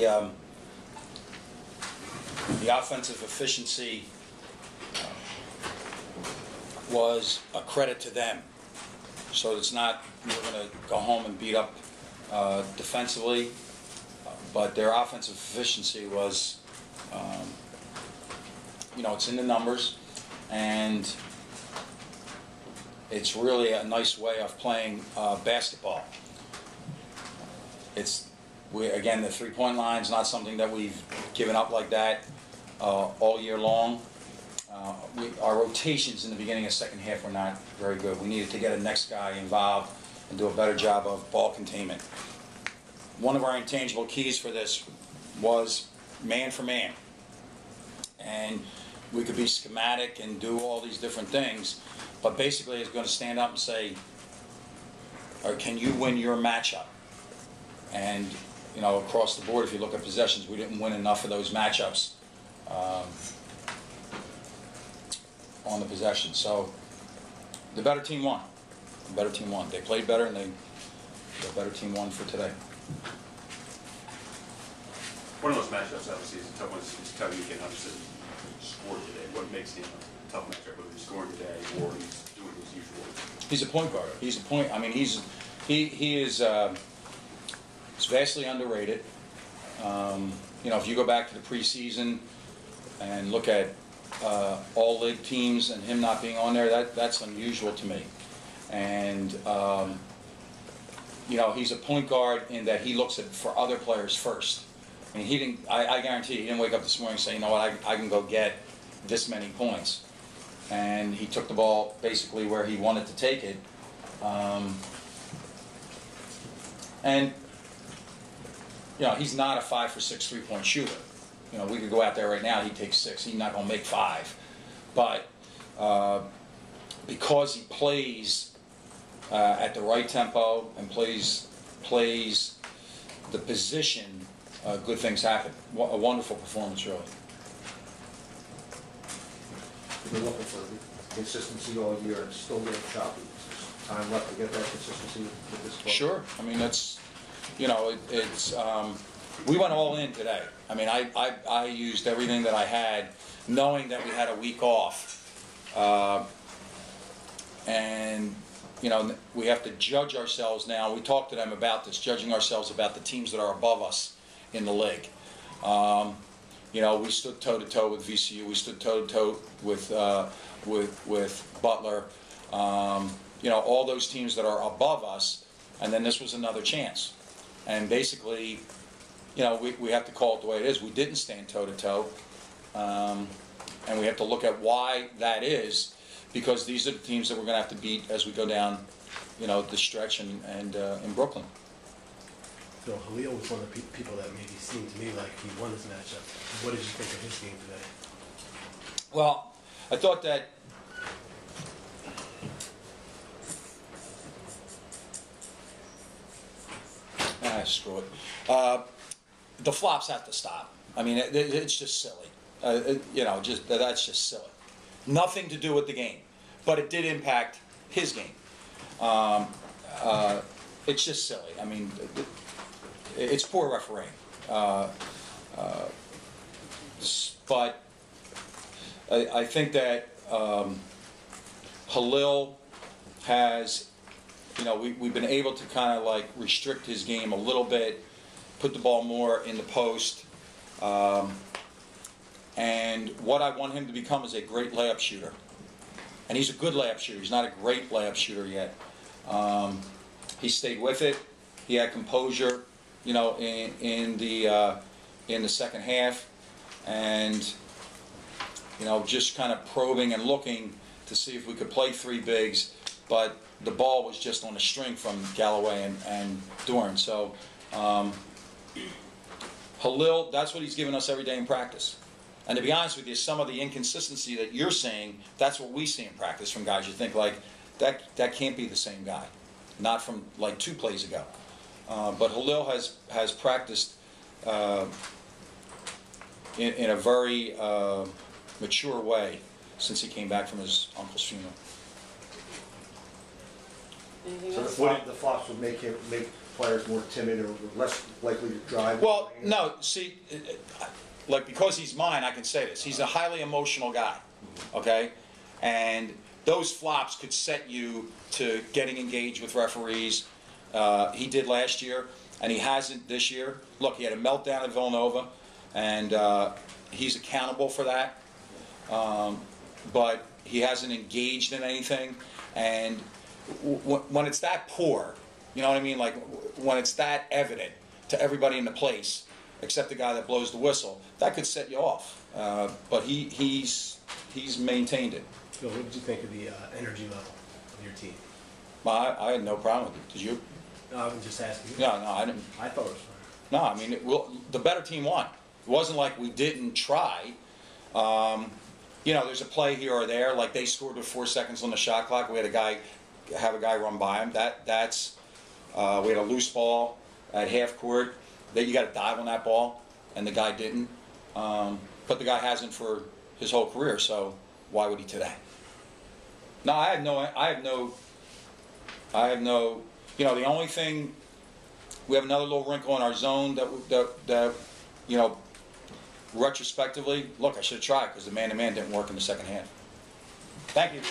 the offensive efficiency was a credit to them. So it's not we're going to go home and beat up defensively, but their offensive efficiency was, it's in the numbers, and it's really a nice way of playing basketball. Again, the three-point line is not something that we've given up like that all year long. Our rotations in the beginning of the second half were not very good. We needed to get a next guy involved and do a better job of ball containment. One of our intangible keys for this was man for man. And we could be schematic and do all these different things, but basically it's going to stand up and say, or can you win your matchup? And across the board, if you look at possessions, we didn't win enough of those matchups on the possession. So the better team won. The better team won. They played better, and the better team won for today. One of those matchups, obviously, is a tough one. It's tough. You can obviously score today. What makes him a tough matchup? Whether he's scoring today or he's doing his usual. He's a point guard. He's a point. I mean, he is vastly underrated. If you go back to the preseason and look at all league teams and him not being on there, that's unusual to me. And he's a point guard in that he looks for other players first. I mean, he didn't. I guarantee he didn't wake up this morning and say, you know what, I can go get this many points. And he took the ball basically where he wanted to take it. And he's not a 5 for 6 3-point shooter. We could go out there right now, he takes 6. He's not going to make 5. But because he plays at the right tempo and plays the position, good things happen. A wonderful performance, really. You've been looking for consistency all year and still getting choppy. Is there time left to get that consistency with this club? Sure. I mean, that's, we went all in today. I mean, I used everything that I had, knowing that we had a week off. And, we have to judge ourselves now. We talked to them about this, judging ourselves about the teams that are above us in the league. We stood toe-to-toe with VCU. We stood toe-to-toe with Butler. All those teams that are above us, and then this was another chance. And basically, we have to call it the way it is. We didn't stand toe-to-toe, and we have to look at why that is, because these are the teams that we're going to have to beat as we go down, the stretch and in Brooklyn. So Halil was one of the people that maybe seemed to me like he won this matchup. What did you think of his game today? Well, I thought that screw it. The flops have to stop. I mean, it's just silly. That's just silly. Nothing to do with the game, but it did impact his game. It's just silly. I mean, it's poor refereeing. But I think that Halil has, we've been able to kind of like restrict his game a little bit, put the ball more in the post. And what I want him to become is a great layup shooter. And he's a good layup shooter. He's not a great layup shooter yet. He stayed with it. He had composure, in the second half, and just kind of probing and looking to see if we could play 3 bigs, but the ball was just on a string from Galloway and Dorn. So Halil, that's what he's given us every day in practice. And to be honest with you, some of the inconsistency that you're seeing, that's what we see in practice from guys. You think like that can't be the same guy, not from like 2 plays ago. But Halil has practiced in a very mature way since he came back from his uncle's funeral. So the flops would make players more timid or less likely to drive? Well, no, see, like, because he's mine, I can say this. He's a highly emotional guy, okay? And those flops could set you to getting engaged with referees. He did last year, and he hasn't this year. Look, he had a meltdown at Villanova, and he's accountable for that. But he hasn't engaged in anything. And when it's that poor, you know what I mean? Like, when it's that evident to everybody in the place, except the guy that blows the whistle, that could set you off. But he's maintained it. Phil, what did you think of the energy level of your team? I had no problem with it. Did you? No, I was just asking you. No, I didn't. I thought it was fine. No, I mean, the better team won. It wasn't like we didn't try. You know, there's a play here or there, like they scored with 4 seconds on the shot clock. We had have a guy run by him. That's we had a loose ball at half court. That you got to dive on that ball, and the guy didn't. But the guy hasn't for his whole career, so why would he today? No, I have no. You know, the only thing, we have another little wrinkle in our zone that you know, retrospectively, look, I should have tried because the man-to-man didn't work in the second half. Thank you.